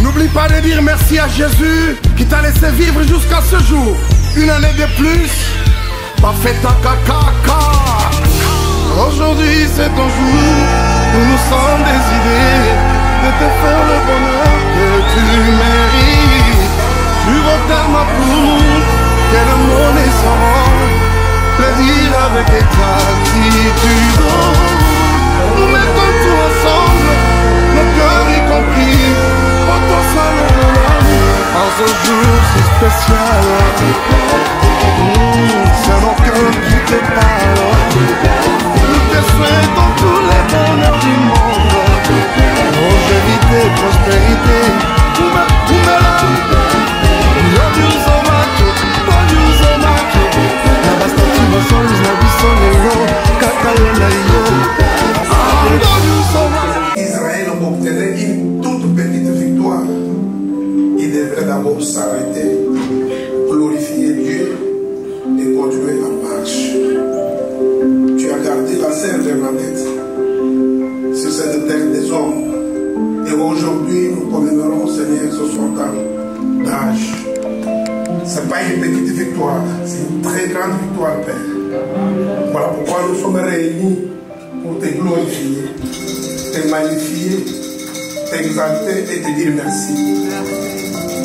N'oublie pas de dire merci à Jésus qui t'a laissé vivre jusqu'à ce jour. Une année de plus, pas fait ta caca. Aujourd'hui c'est ton jour, nous nous sommes décidés de te faire le bonheur que tu mérites. Tu vas tellement pour que le monde est sans plaisir avec exactitude. Nous mettons tout ensemble, nos cœurs y compris, pour ton seul bonheur. En ce jour si spécial, c'est nos cœurs qui te parlent. Nous te souhaitons tous les bonheurs du monde, longévité, prospérité. Love you so much, love you so much. La bastante va solos, la vie solelo, kakayona yo. Love you so much. Israël obtenait une toute petite victoire. Il devrait d'abord s'arrêter, glorifier Dieu et continuer la marche. Tu as gardé la sœur Bernadette sur cette terre des hommes. Et aujourd'hui, nous commémorons, Seigneur, ce 60 ans d'âge. Ce n'est pas une petite victoire, c'est une très grande victoire, Père. Voilà pourquoi nous sommes réunis pour te glorifier, te magnifier, t'exalter et te dire merci.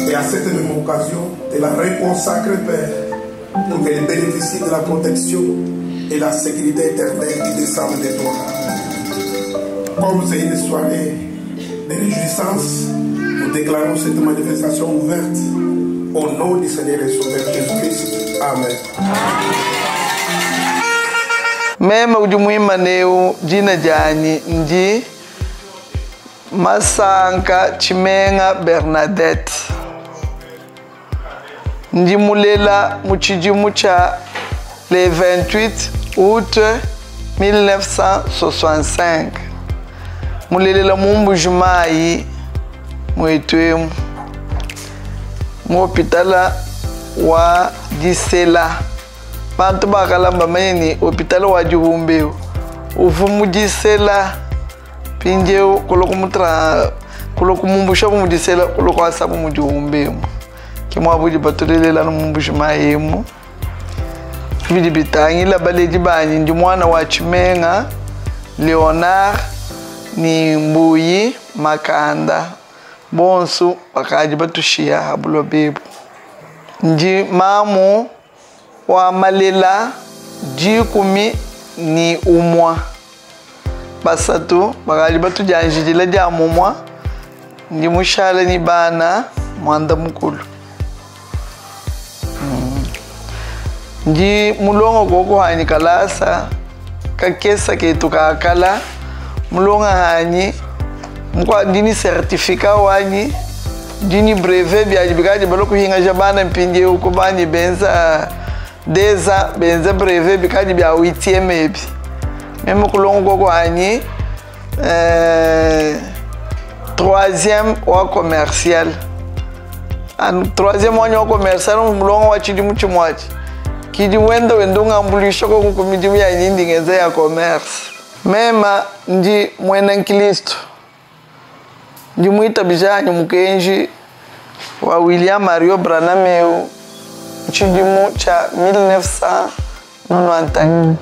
Et à cette même occasion, te la reconsacrer, Père, pour qu'elle bénéficie de la protection et la sécurité éternelle qui descendent de toi. Comme c'est une soirée de réjouissance, nous déclarons cette manifestation ouverte au nom du Seigneur et Sauveur Jésus-Christ. Amen. Mema ujumuima neu jina jani nji Masanka Chimenga Bernadette nji mulela muchijimu cha le 28 août 1965 mulelela mumbu jumayi mwetwemu mu hopitala wa Gisela. Bantu bakalamba manyeni hopitala wa Jihumbeu uvumu Gisela pinjeu koloko mumbusha mu Gisela koloko asabu mu Jihumbeu kimwabuji batulelela no mumbusha mayemu bidi bitangi la baleji banyi ndi mwana wa Chimenga Leonard ni Mbuyi Makanda bonsu bakaji batushia habulo bebu nji mamu wa malela jikumi ni umwa basatu bakaji batujanjijila jamumwa nji mushala ni bana mwanda mukulu nji mulongo koko hani kalasa kakesa ketu kakala mulonga hani mkwa dini certificat wani dini brevet byaji bikaji baloko hinga jabana mpinje uko bani benza deza benza brevet bikaji bya 8e ebi meme kulongo koko hani 3e wa commercial an 3e wa commercial mulongo wa chidi muchimwachi kidi wendo ngambulisho ko kumidi ya nyindi ngeze ya commerce mema nji mwena nkilisto nji muita bijanyu mukenji wa William Mario Branameu chidimu cha 1991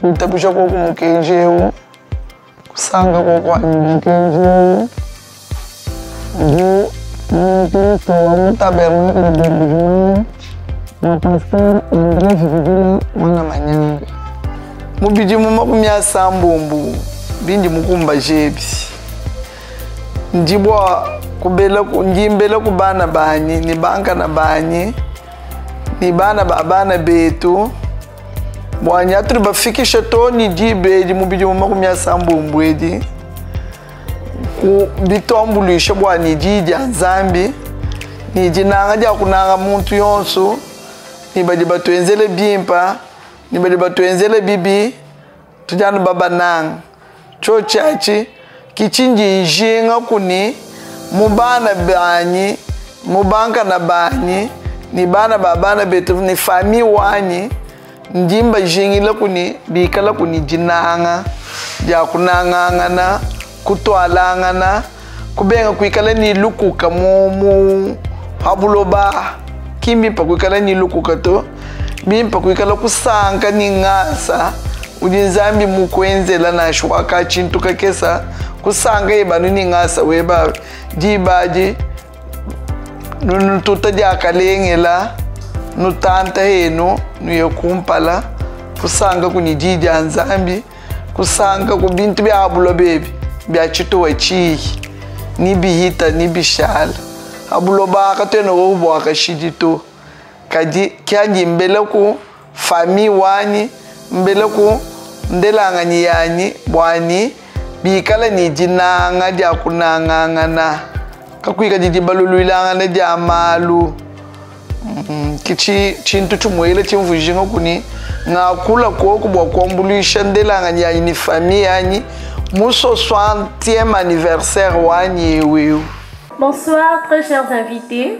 muita bisho ko mukenji kusanga ko kwa mukenji nji nkilisto wa mutabernacle na pastor André Vivila mwana Manyanga mubiji mumakumya sambumbu bindi mukumba jebi njibwa kubela njimbela kubana banyi ni banka na banyi ni bana babana betu bwanya turi bafikisha toni jibeji mubiji mumakumya sambumbu edi ku bitombulisha bwani jija nzambi ni jinanga ja kunanga muntu yonso ni baje batwenzele bimpa ni baje batwenzele bibi tujana baba nang cho chachi kichinji jinga kuni mubana banyi mubanka na banyi ni bana babana betu ni fami wani njimba jingila kuni bikala kuni jinanga ja kunanga na kutualangana kubenga kuikala ni lukuka mu habuloba kimimpa kuikala ni lukuka to bimpa kuikala kusanga ni ngasa udinzambi mukwenzela na shwaka chintu kakesa kusanga yebanu ni ngasa weba jibaji nututa jakalengela nutanta heno nuyokumpala kusanga kunijija nzambi kusanga ku bintu bya abulo bebi bya chito wachihi ni bihita ni bishala abulo baka teno wo bwaka shidito kaji kyaji mbele ku fami wani mbele ku ndelanga nyanyi bwani bikala ni jinanga ja kunanga na kakuika jibalululanga na ja malu kichi chintu chumwele chimvujinga kuni ngakula koku bwa kwambulisha ndelanga nyanyi ni fami yanyi muso 60e anniversaire wani wiu. Bonsoir très chers invités.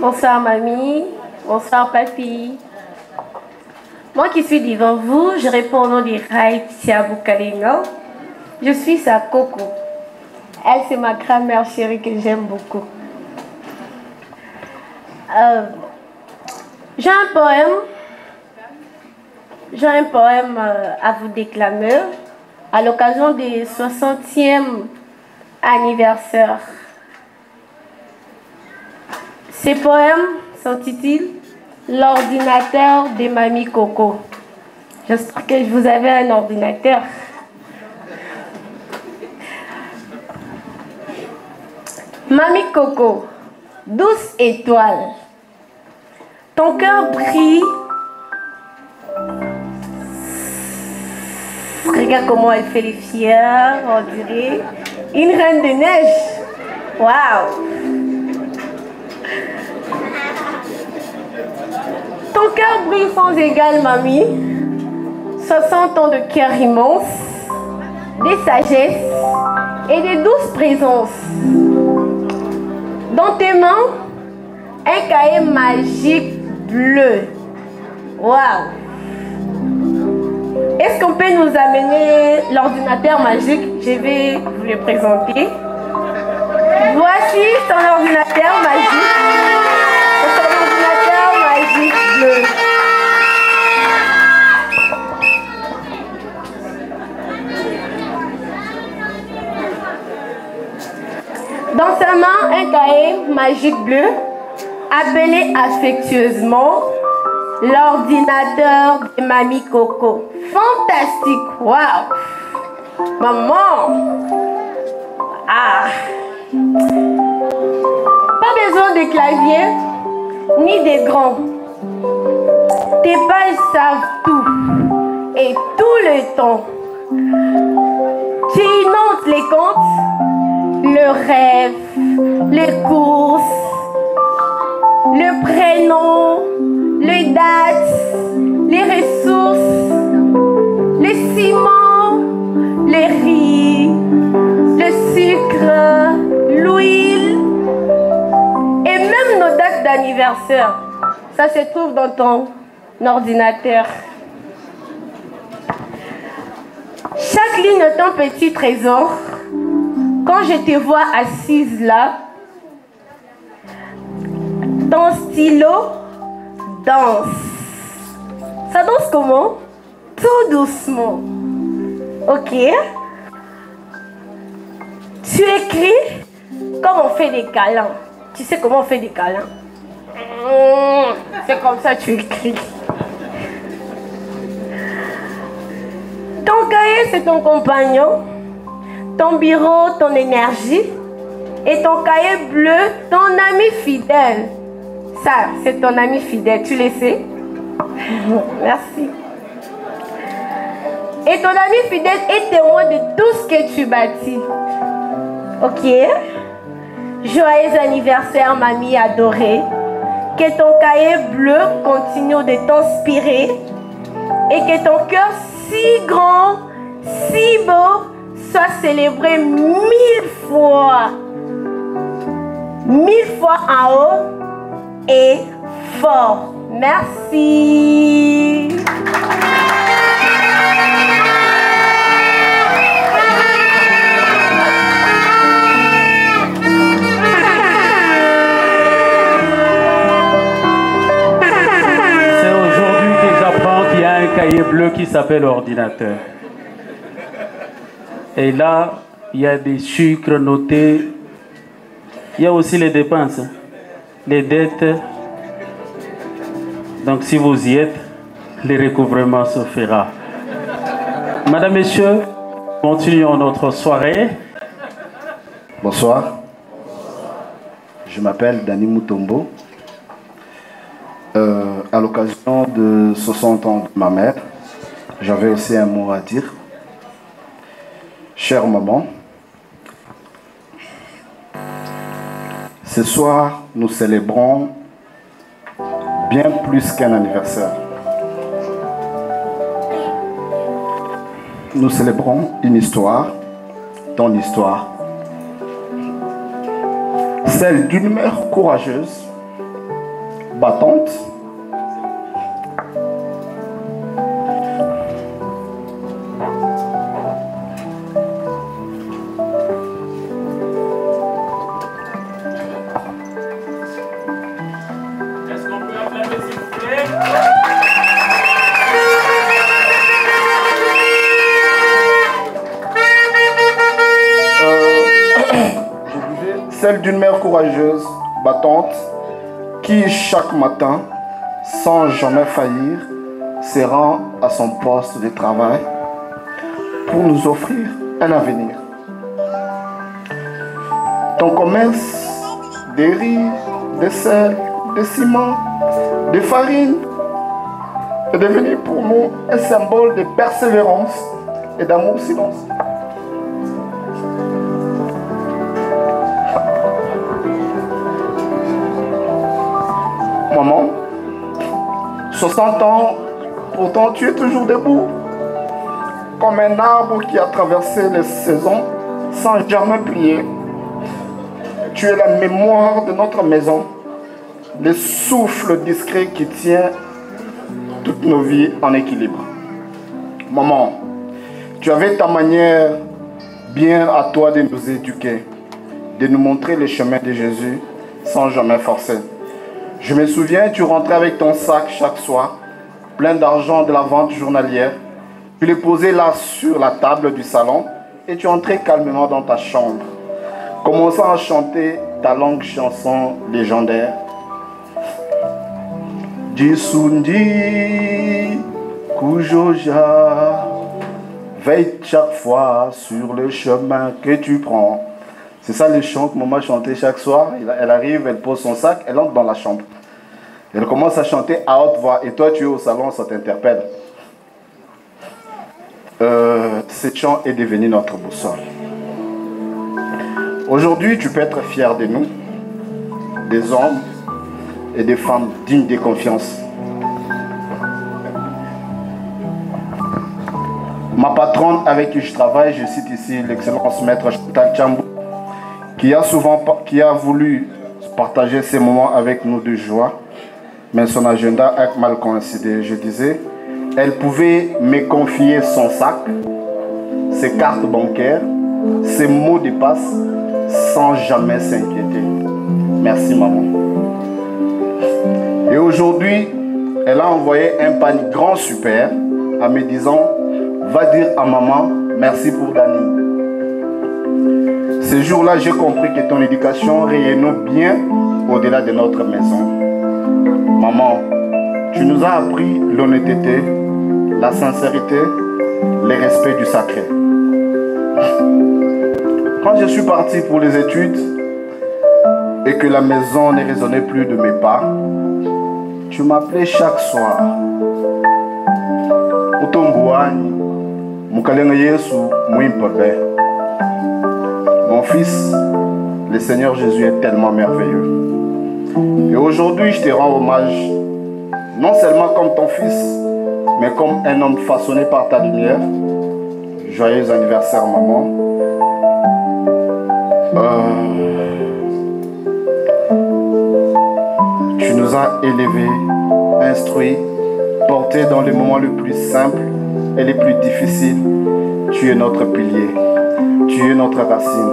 Bonsoir mamie, bonsoir papy. Moi qui suis devant vous, je réponds au nom de Raitia Bukalinga. Je suis sa Coco. Elle, c'est ma grand-mère chérie que j'aime beaucoup. J'ai un poème à vous déclamer à l'occasion du 60e anniversaire. Ce poème s'intitule L'ordinateur de Mamie Coco. J'espère que vous avez un ordinateur. Mamie Coco, douce étoile, ton cœur brille. Regarde comment elle fait les fiers, on dirait une reine de neige. Waouh! Ton cœur brille sans égal, mamie. 60 ans de cœur immense, des sagesses et des douces présences. Dans tes mains, un cahier magique bleu. Waouh! Est-ce qu'on peut nous amener l'ordinateur magique? Je vais vous le présenter. Voici ton ordinateur magique. Ton ordinateur magique bleu. Dans sa main, un cahier magique bleu, appelé affectueusement l'ordinateur de Mamie Coco. Fantastique! Waouh! Maman! Ah! Pas besoin de clavier ni d'écran. Tes pages savent tout et tout le temps. Tu inondes les contes, le rêve, les courses, le prénom, les dates, les ressources, les ciments, les riz, le sucre, l'huile et même nos dates d'anniversaire. Ça se trouve dans ton ordinateur. Chaque ligne est un petit trésor. Quand je te vois assise là, ton stylo danse. Ça danse comment? Tout doucement. Ok. Tu écris comme on fait des câlins. Tu sais comment on fait des câlins? C'est comme ça que tu écris. Ton cahier, c'est ton compagnon. Ton bureau, ton énergie. Et ton cahier bleu, ton ami fidèle. Ça, c'est ton ami fidèle, tu le sais? Merci. Et ton ami fidèle est témoin de tout ce que tu bâtis. Ok? Joyeux anniversaire, mamie adorée. Que ton cahier bleu continue de t'inspirer. Et que ton cœur si grand, si beau, soit célébré 1000 fois. 1000 fois en haut et fort. Merci. s'appelle ordinateur. Et là, il y a des sucres notés. Il y a aussi les dépenses, les dettes. Donc si vous y êtes, le recouvrement se fera. Madame, Messieurs, continuons notre soirée. Bonsoir. Je m'appelle Dani Mutombo. À l'occasion de 60 ans de ma mère, j'avais aussi un mot à dire. Chère maman, ce soir, nous célébrons bien plus qu'un anniversaire. Nous célébrons une histoire, ton histoire, celle d'une mère courageuse, battante, celle d'une mère courageuse, battante, qui chaque matin, sans jamais faillir, se rend à son poste de travail pour nous offrir un avenir. Ton commerce de riz, de sel, de ciment, de farine est devenu pour nous un symbole de persévérance et d'amour silencieux. Maman, 60 ans, pourtant tu es toujours debout, comme un arbre qui a traversé les saisons sans jamais plier. Tu es la mémoire de notre maison, le souffle discret qui tient toutes nos vies en équilibre. Maman, tu avais ta manière bien à toi de nous éduquer, de nous montrer le chemin de Jésus sans jamais forcer. Je me souviens, tu rentrais avec ton sac chaque soir, plein d'argent de la vente journalière. Tu le posais là sur la table du salon et tu entrais calmement dans ta chambre, commençant à chanter ta longue chanson légendaire. Disundi Kujoja, veille chaque fois sur le chemin que tu prends. C'est ça le chant que maman chantait chaque soir. Elle arrive, elle pose son sac, elle entre dans la chambre. Elle commence à chanter à haute voix. Et toi, tu es au salon, ça t'interpelle. Ce chant est devenu notre boussole. Aujourd'hui, tu peux être fier de nous, des hommes et des femmes dignes de confiance. Ma patronne avec qui je travaille, je cite ici l'excellence maître Chantal Tchambou, qui a voulu partager ces moments avec nous de joie, mais son agenda a mal coïncidé. Je disais, elle pouvait me confier son sac, ses cartes bancaires, ses mots de passe, sans jamais s'inquiéter. Merci maman. Et aujourd'hui, elle a envoyé un panier grand super en me disant, va dire à maman, merci pour Dani. Ce jour-là, j'ai compris que ton éducation rayonnait bien au-delà de notre maison. Maman, tu nous as appris l'honnêteté, la sincérité, le respect du sacré. Quand je suis parti pour les études et que la maison ne résonnait plus de mes pas, tu m'appelais chaque soir. Mon fils, le Seigneur Jésus est tellement merveilleux. Et aujourd'hui, je te rends hommage, non seulement comme ton fils, mais comme un homme façonné par ta lumière. Joyeux anniversaire, maman. Tu nous as élevés, instruits, portés dans les moments les plus simples et les plus difficiles. Tu es notre pilier, tu es notre racine.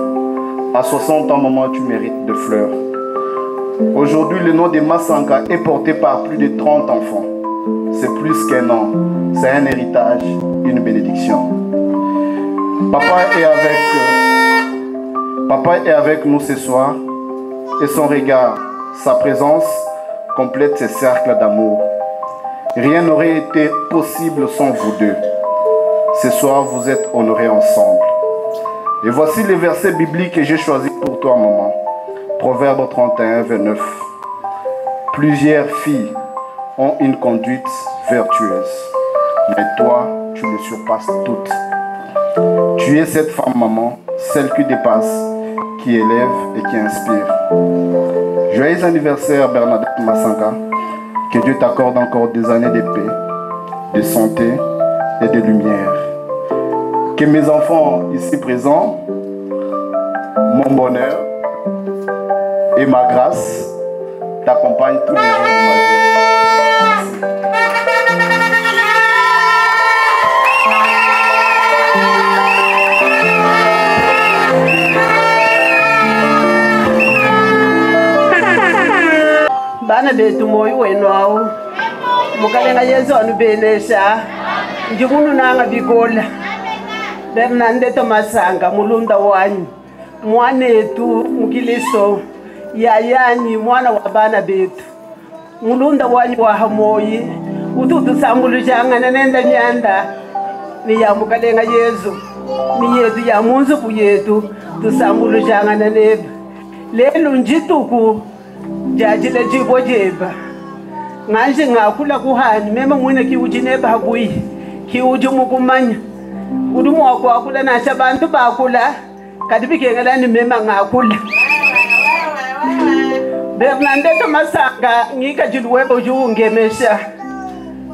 À 60 ans, maman, tu mérites de fleurs. Aujourd'hui, le nom de Massanga est porté par plus de 30 enfants. c'est plus qu'un nom, c'est un héritage, une bénédiction. Papa est avec nous ce soir et son regard, sa présence complète ces cercles d'amour. Rien n'aurait été possible sans vous deux. Ce soir, vous êtes honorés ensemble. Et voici les versets bibliques que j'ai choisis pour toi, maman. Proverbe 31, 29. Plusieurs filles ont une conduite vertueuse, mais toi, tu les surpasses toutes. Tu es cette femme, maman, celle qui dépasse, qui élève et qui inspire. Joyeux anniversaire, Bernadette Massanga. Que Dieu t'accorde encore des années de paix, de santé et de lumière. Que mes enfants ici présents, mon bonheur et ma grâce t'accompagnent tous les jours de ma vie. Bana betu moyo wenu au mukalenga Yesu anubenesha njibunu nanga bikola Bernadette Massanga mulunda wanyu mwanetu mukiliso yayani mwana wa bana betu mulunda wanyu wa hamoyi ututu sambulu jangana nenda nyanda ni ya mukalenga Yesu ni yetu ya munzu ku yetu tusambulu jangana neba lelo njituku jajile jibo jeba nganje ngakula kuhani mema mwene kiujineba hakuyi kiuju mukumanya udumu wako akula na shabantu bakula kadibikengelani mema ngakula Bernadette Massanga ngika jilwebo jungemesha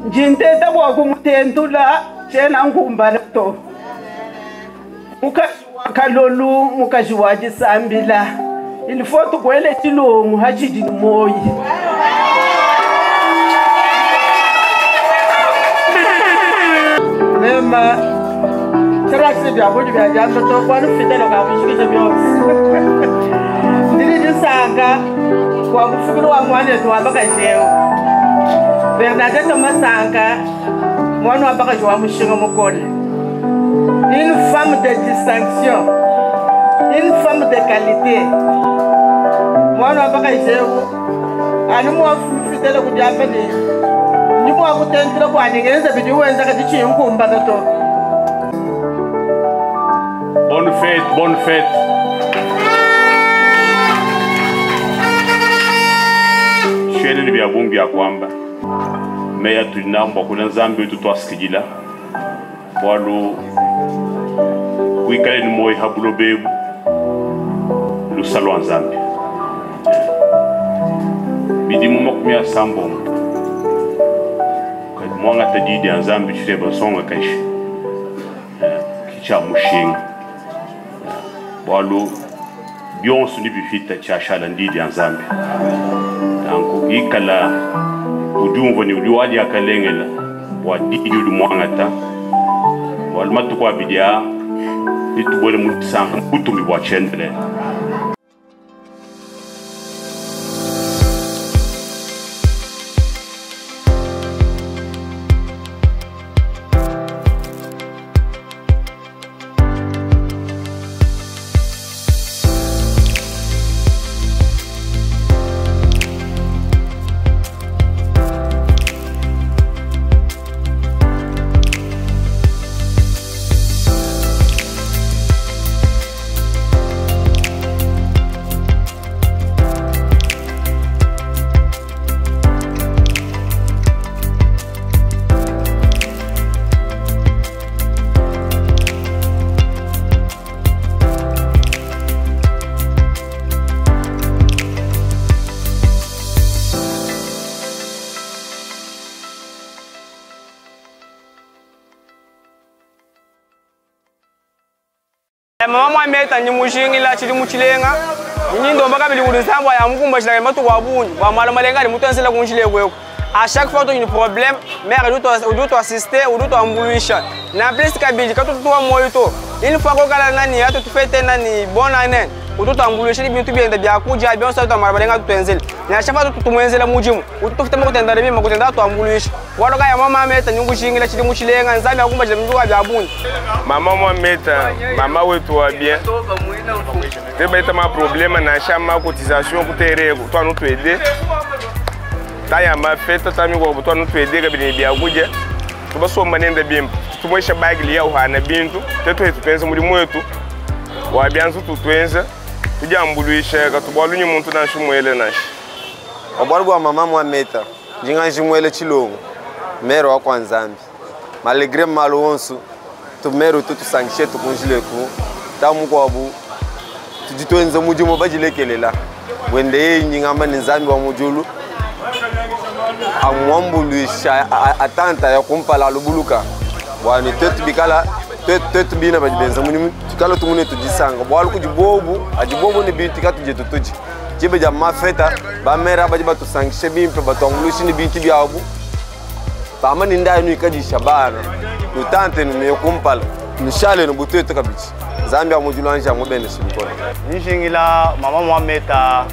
njinteta wakumutentula chena ngumbala to mukalolu mukajiwaji sambila il faut que kwele tilongu hachidi moyi mema tracé bya bodi bya jambo to kwanu fidelo ka kushikije byose ndiri disanga kwa kufikira wa mwana to abaka jeo Bernadette Massanga mwana abaka jwa mushinga mukole une femme de distinction, une femme de qualité. Moi, je ne sais pas si je suis bonne fête, bonne fête. Shene ni bya bungi ya kwamba meya tulinamba kuna zambi tutwasikijila walu wikale ni moyi habulo bebu lusalo nzambi bidimu mokumya sambo kadi mwanga tadidi nzambi chireba songa kashi kicha mushinga walu byonsu ni bifita chashala ndidi nzambi nangu ikala ujumvo ni uliwaji akalengela wadidi ulimwanga ta walmatu kwa bidia itubole mutsanga mutumbi bwa chendele mama meta ni mushingi la chili muchilenga nyindo mbaka bili kulisamba ya mkumba shila matu kwa bunyi wa mala malenga ni mutensela kunchile kweko à chaque fois tu as un problème mère doit assister ou doit emboulisha na plus kabiji ka tu moyo to une fois ko kala nani ya tu fete nani bonne année ou doit emboulisha ni bintu bien de bya kuja bien ça tu mala malenga tu tensela na chafa tumwenzela mujimu utufutema kutenda bimba kutenda twambuluisha walo kaya mama meta nyungu shingila chili muchilenga nzambi akumba chile mjuka bya bunyi mama mwa meta mama wetu wa bien teba ita ma problème na chama cotisation kutere toi nous aider taya ma fête tami ko toi nous aider ka bini bya kuje tuba so manende bimba tumwesha bagli ya uhana bintu teto etu pensa muri mwetu wa byanzu tutwenza tujambuluisha ka tubwalu muntu na shumwele nashi Obarwa mama mwa meta jinga jimwele chilongo mero wa kwa Nzambi malgré malonso tu mero tu sangishe tu kunjile ku tamu kwa bu tujitwenza mujumo bajilekelela wende nyinga mani Nzambi wa mujulu amwambuluisha atanta ya kumpala lubuluka wani tetu bikala tetu bina bajibenza munyu tukalo tumune tujisanga bwalu kujibobu ajibobu ni bitika tujetutuji jibe jama feta ba mera bajiba tusangishe bimpe batongulushi ni binti byabu pama ni ndayo ni kaji shabana utante ni meyokumpala mishale no buteto kabichi Zambia mujulanja ngobene silikona nishingila mama Mohameta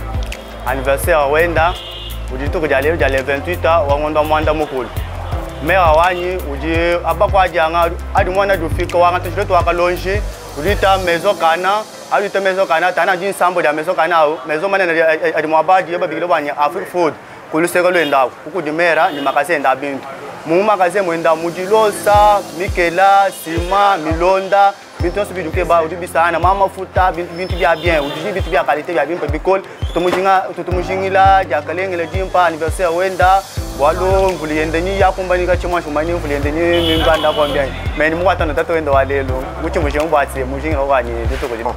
anniversaire wenda ujitu kujale 28 wangonda mwanda mukulu mera wanyi uji abakwa janga adi mwana dufika wanga tushwetu wakalonji ulita mezo kana alita mezo kana tana jin sambo ya mezo kana mezo manene adi mwabadi yeba bigilo banya Africa food kuluseka lwenda ukudimera ni makase nda bintu mu makase mwenda mujilosa mikela sima milonda bintu subiduke ba udibisana mama futa bintu bya bien udiji bintu bya qualité bya bintu bikol tutumujingila jakalengela jimpa anniversaire wenda walo nguliyende ni yakumbani ka chimwa shumani nguliyende ni mbanda kwa mbya meni mwata no tato wenda walelo muchi mujinga batse mujinga wani bitoko jima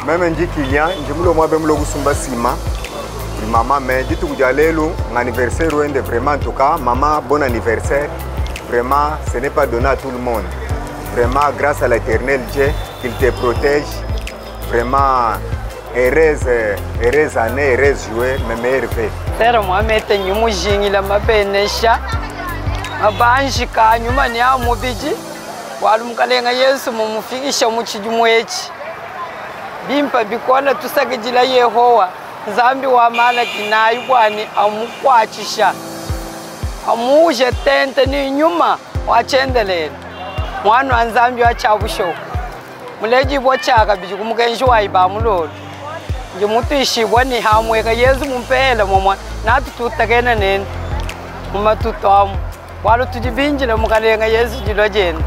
meme njikilya njimulo mwabe mulo gusumba sima maman mais dites que jalelo anniversaire wende vraiment en tout cas maman bon anniversaire vraiment ce n'est pas donné à tout le monde vraiment grâce à l'Éternel Dieu qu'il te protège vraiment heureuse année heureuse joie mes meilleurs vœux Sera Mohamed nyumujingila mabenesha abanjika nyuma ni amubiji walumkalenga Yesu mumufikisha muchijumwechi bimpa bikola tusagijila Yehowa Nzambi wa malaki na ibwani amukwachisha amuje tente ni nyuma wachendelele mwana wa Nzambi wa chabusho muleji bochaka biji kumugenji wa ibamulolo nje mutu ishibwa ni hamweka Yesu mumpela mama natu tutakena nene mumatutomu walo tujibinjile mukalenga Yesu jilojene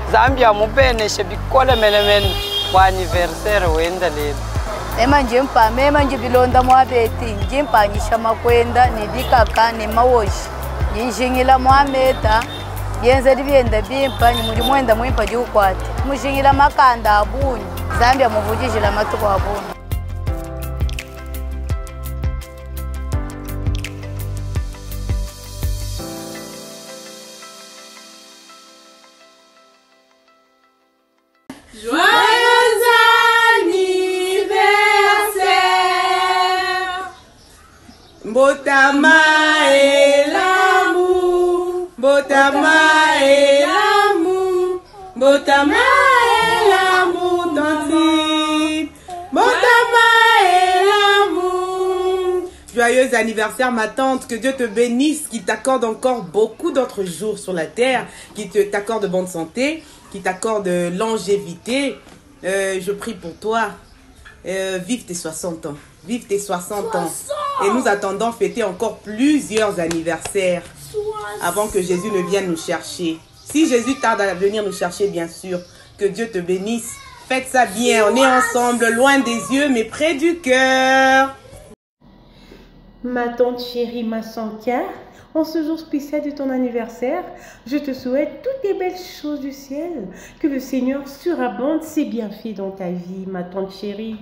Nzambi amubeneshe bikola menemene wa anniversaire wendelele Ema njimpa mema njibilonda mwabeti njimpa nyishama kwenda nidikaka ni mawoshi njingila Mohameta yenze libyenda bimpa nyimuli mwenda mwimpa jukwati mujingila makanda abunyi Zambia muvujijila matuko abunyi Botama et l'amour, Botama et l'amour, Botama et l'amour d'Antique, Botama et l'amour. Joyeux anniversaire ma tante, que Dieu te bénisse, qu'il t'accorde encore beaucoup d'autres jours sur la terre, qu'il t'accorde bonne santé, qu'il t'accorde longévité. Je prie pour toi, vive tes 60 ans. Vive tes 60 ans. Et nous attendons fêter encore plusieurs anniversaires avant que Jésus ne vienne nous chercher. Si Jésus tarde à venir nous chercher, bien sûr, que Dieu te bénisse. Faites ça bien. On est ensemble, loin des yeux, mais près du cœur. Ma tante chérie, ma Sankia, en ce jour spécial de ton anniversaire, je te souhaite toutes les belles choses du ciel. Que le Seigneur surabonde ses bienfaits dans ta vie, ma tante chérie.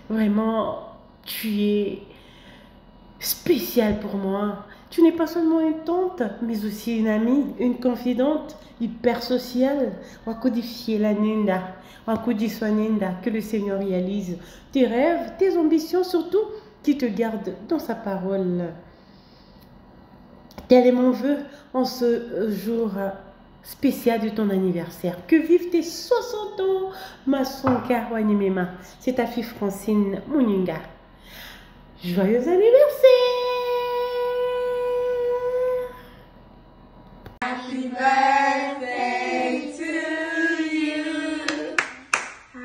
Vraiment, tu es spéciale pour moi. Tu n'es pas seulement une tante, mais aussi une amie, une confidente, hyper sociale. Que le Seigneur réalise tes rêves, tes ambitions, surtout qui te garde dans sa parole. Tel est mon vœu en ce jour spécial de ton anniversaire. Que vivent tes 60 ans, ma Sonka Wanyemema. C'est ta fille Francine Muninga. Joyeux anniversaire! Happy birthday to you.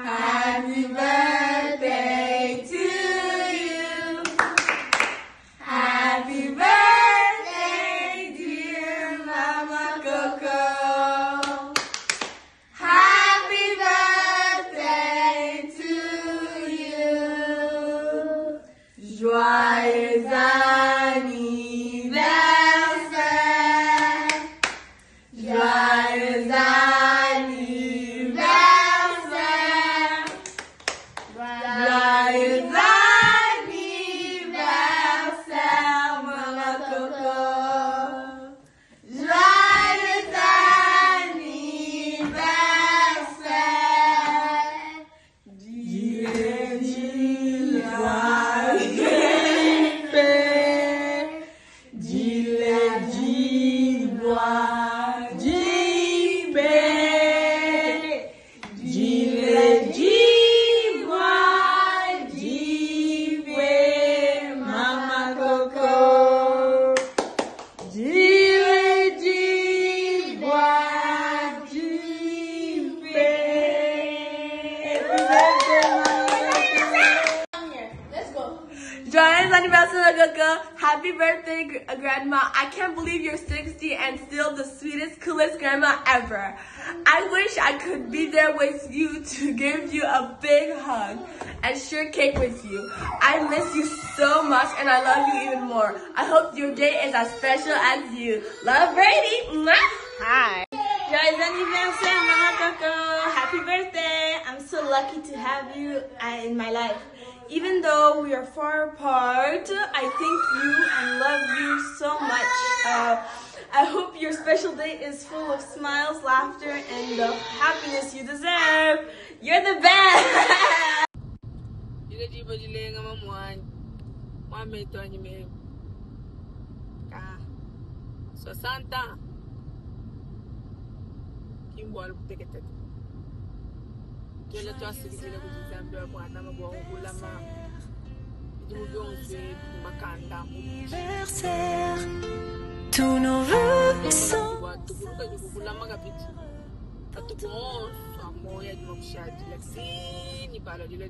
Happy birthday to you. Happy birthday, dear Mama Coco. Happy birthday to you. Joyeux anniversaire. Joyeux anniversaire. Joyeux anniversaire, Mama Coco. Joyeux anniversaire. Mama Coco. Joyeux anniversaire, Coco. Happy birthday, Grandma. I can't believe you're 60 and still the sweetest, coolest grandma ever. I wish I could be there with you to give you a big hug and share cake with you. I miss you so much and I love you even more. I hope your day is as special as you. Love, Brady. Mwah. Hi. Joyeux anniversaire, Mama Coco. Happy birthday. I'm so lucky to have you in my life. Even though we are far apart, I thank you and love you so much. I hope your special day is full of smiles, laughter, and the happiness you deserve. You're the best! Anniversaire, tous nos vœux sont.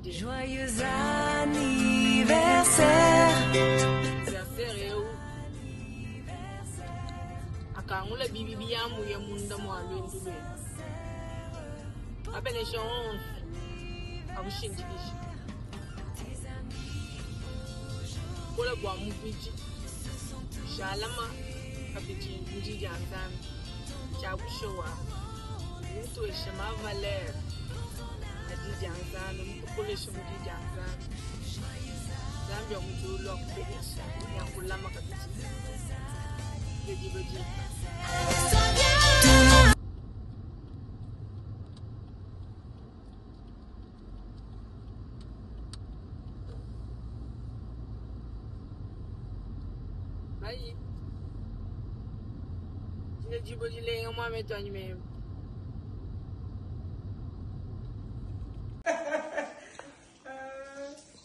Joyeux anniversaire. Kola kwa mupiji shalama kapiti mji janzan chakushowa mtu eshema valer adi janzan mkule shmuji janzan zambia mjulo kupelesha ya kulama kapiti beji Bye.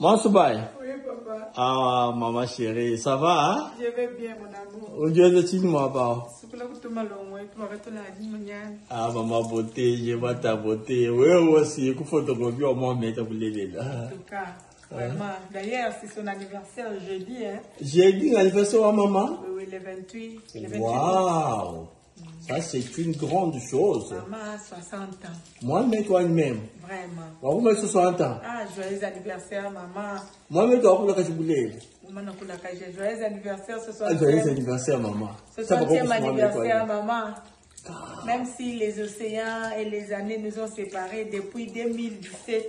Masubai. Oui, papa. Ah, maman chérie, ça va, hein? Je vais bien, mon amour. Aujourd'hui, tu ne m'as pas. Ah, maman beauté, je vois ta beauté. Oui, aussi, il faut photographier au moins mettre pour les là. En tout cas, vraiment. D'ailleurs, c'est son anniversaire jeudi, hein? Jeudi, l'anniversaire à maman? Oui, le 28. Waouh! Ça, c'est une grande chose. Maman a 60 ans. Moi, mais toi-même. Vraiment. Vous avez 60 ans. Ah, joyeux anniversaire, maman. Moi, mais toi, vous avez joyeux anniversaire ce soir. Joyeux anniversaire, maman. Ce 60e anniversaire, maman. Même si les océans et les années nous ont séparés depuis 2017,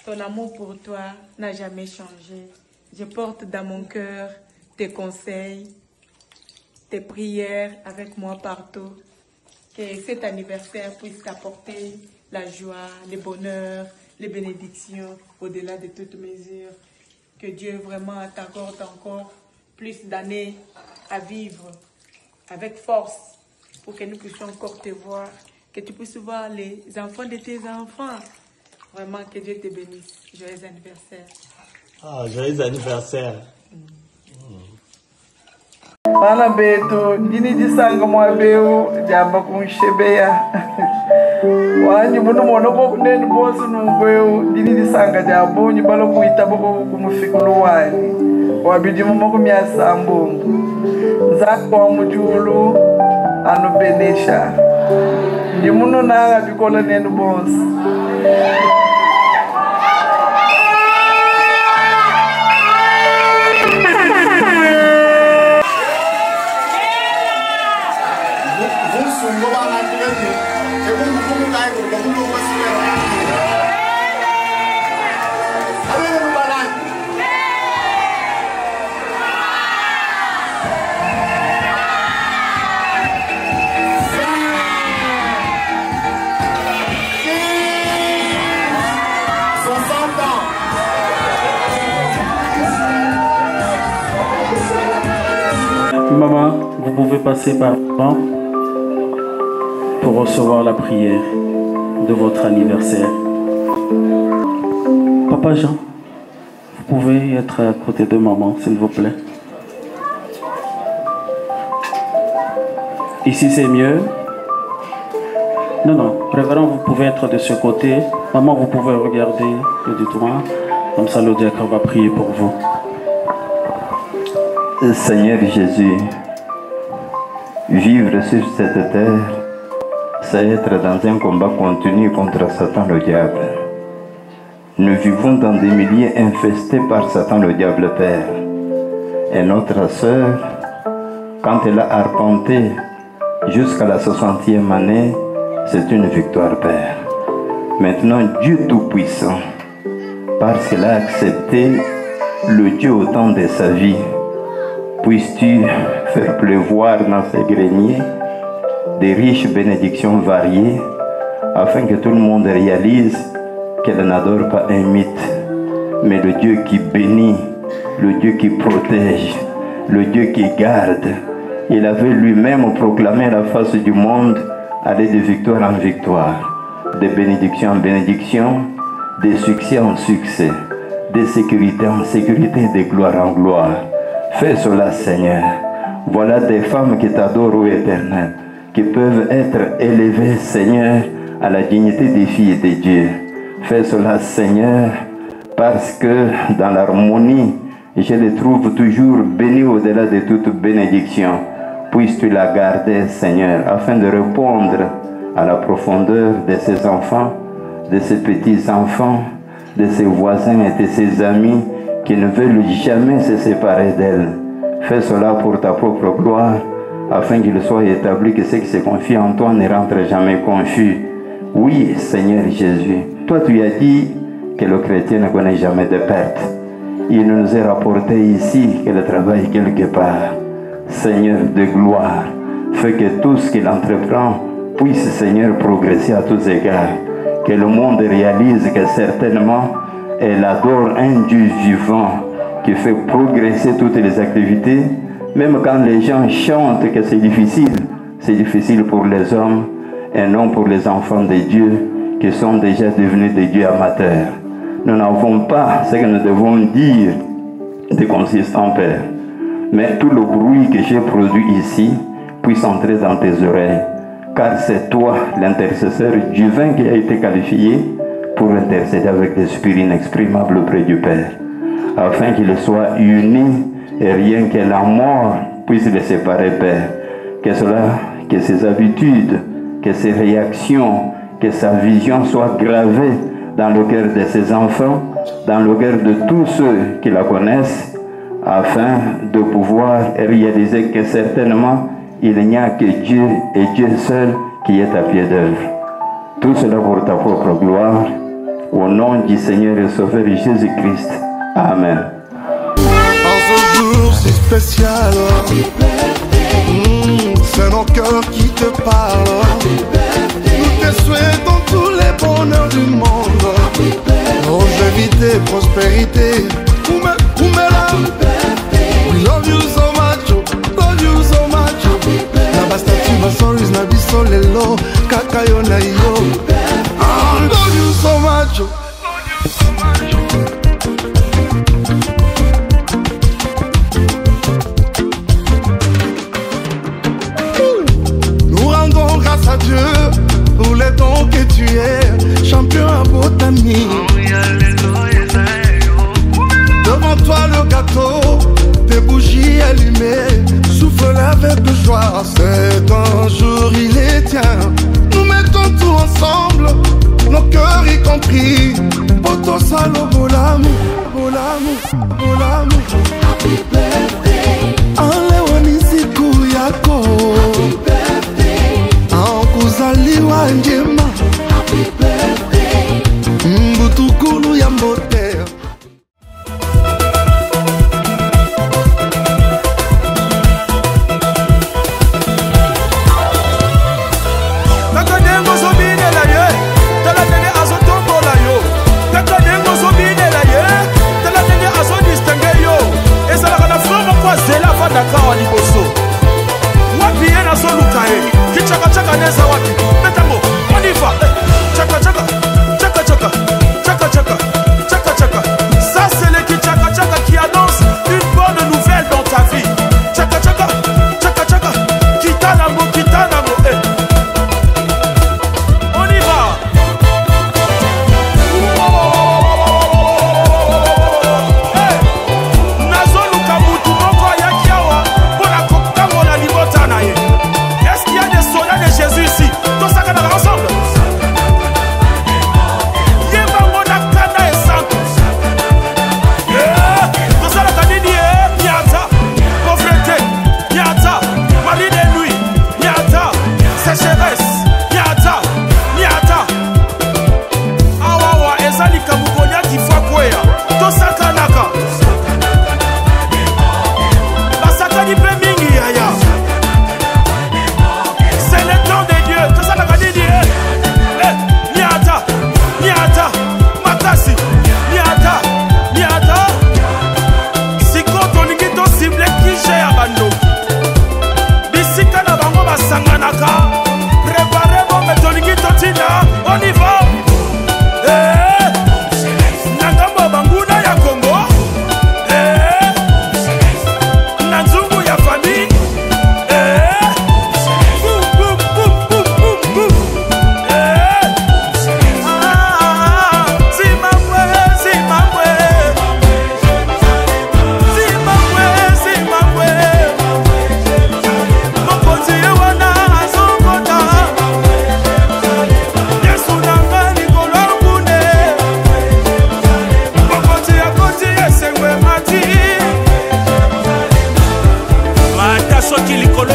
ton amour pour toi n'a jamais changé. Je porte dans mon cœur tes conseils, tes prières avec moi partout. Que cet anniversaire puisse t'apporter la joie, le bonheur, les bénédictions au-delà de toute mesure. Que Dieu vraiment t'accorde encore plus d'années à vivre avec force pour que nous puissions encore te voir, que tu puisses voir les enfants de tes enfants. Vraiment, que Dieu te bénisse. Joyeux anniversaire. Ah, joyeux anniversaire. Bana betu ndini disanga mwabeu jamba kunshebeya wanyi muno mono ko kuneni bosi nungweu ndini disanga jabo nyibalo kuita boko kumufikulu wani wabidi mumo kumyasa mbungu nzako wa mujulu anu benesha ndi muno nanga bikola nenu bosi. Maman, vous pouvez passer par devant pour recevoir la prière de votre anniversaire. Papa Jean, vous pouvez être à côté de maman, s'il vous plaît. Ici, c'est mieux. Non, révérend, vous pouvez être de ce côté. Maman, vous pouvez regarder le détour. Comme ça, le diacre va prier pour vous. Seigneur Jésus, vivre sur cette terre, c'est être dans un combat continu contre Satan le diable. Nous vivons dans des milieux infestés par Satan le diable Père. Et notre sœur, quand elle a arpenté jusqu'à la 60e année, c'est une victoire Père. Maintenant, Dieu Tout-Puissant, parce qu'elle a accepté le Dieu au temps de sa vie, puisses-tu faire pleuvoir dans ces greniers des riches bénédictions variées, afin que tout le monde réalise qu'elle n'adore pas un mythe, mais le Dieu qui bénit, le Dieu qui protège, le Dieu qui garde. Il avait lui-même proclamé la face du monde, aller de victoire en victoire, de bénédiction en bénédiction, de succès en succès, de sécurité en sécurité, de gloire en gloire. Fais cela, Seigneur. Voilà des femmes qui t'adorent, ô Éternel, qui peuvent être élevées, Seigneur, à la dignité des filles de Dieu. Fais cela, Seigneur, parce que dans l'harmonie, je les trouve toujours bénis au-delà de toute bénédiction. Puisses-tu la garder, Seigneur, afin de répondre à la profondeur de ses enfants, de ses petits-enfants, de ses voisins et de ses amis, qui ne veulent jamais se séparer d'elle. Fais cela pour ta propre gloire, afin qu'il soit établi que ceux qui se confient en toi ne rentrent jamais confus. Oui, Seigneur Jésus, toi tu as dit que le chrétien ne connaît jamais de perte. Il nous est rapporté ici qu'elle travaille quelque part. Seigneur de gloire, fais que tout ce qu'il entreprend puisse, Seigneur, progresser à tous égards. Que le monde réalise que certainement elle adore un Dieu vivant qui fait progresser toutes les activités. Même quand les gens chantent que c'est difficile pour les hommes et non pour les enfants de Dieu qui sont déjà devenus des dieux amateurs. Nous n'avons pas ce que nous devons dire de consistant, Père. Mais tout le bruit que j'ai produit ici puisse entrer dans tes oreilles. Car c'est toi, l'intercesseur divin, qui a été qualifié pour intercéder avec l'esprit inexprimable auprès du Père, afin qu'ils soient unis et rien que la mort puisse les séparer, Père. Que ses habitudes, que ses réactions, que sa vision soient gravées dans le cœur de ses enfants, dans le cœur de tous ceux qui la connaissent, afin de pouvoir réaliser que certainement il n'y a que Dieu et Dieu seul qui est à pied d'œuvre. Tout cela pour ta propre gloire. Au nom du Seigneur et Sauveur Jésus-Christ. Amen. En ce jour si spécial, c'est nos cœurs qui te parlent. Nous te souhaitons tous les bonheurs du monde. Longévité, prospérité. We love you so much, love you so much. Na bastatu basoris na biso lelo kaka yo na yo. Love you so much. ami. Devant toi le gâteau, tes bougies allumées, souffle avec joie. C'est un jour, il est tien. Nous mettons tout ensemble, nos cœurs y compris. Poto salo bolamu, bolamu, bolamu. Happy birthday. Alewani siku yako. Happy birthday. Aokuzaliwa njema. Happy birthday. Mbutukulu ya mbote. Dakar liboso wapi yena soluka kichaka chaka neza wapi metambo on y va chaka chaka chaka chaka chaka chaka chaka chaka ça c'est le kichaka chaka qui annonce une bonne nouvelle dans ta vie chaka chaka chaka chaka kitanamo on y va est-ce qu'il y a des soldats de Jésus ici? Tout ça qu'on a ensemble. Tout ça qu'on a dit, Niata, pauvreté, Niata, mari de nuit, Niata, sécheresse, Niata, Niata. Awawa, ezali kabukonya kifakwea. Tout ça qu'on a. Basaka di pe mingi yaya. C'est le temps de Dieu. Tout ça, la dit Niata, Niata, Matasi, Niata, Niata. Si quand on dit ton cible qui j'ai à Bando, Bissika na bango basanganaka, préparez-vous, mais ton dit ton tina, on y va. Nangamba banguna ya Congo, Nanzungu ya famille. Soki likolo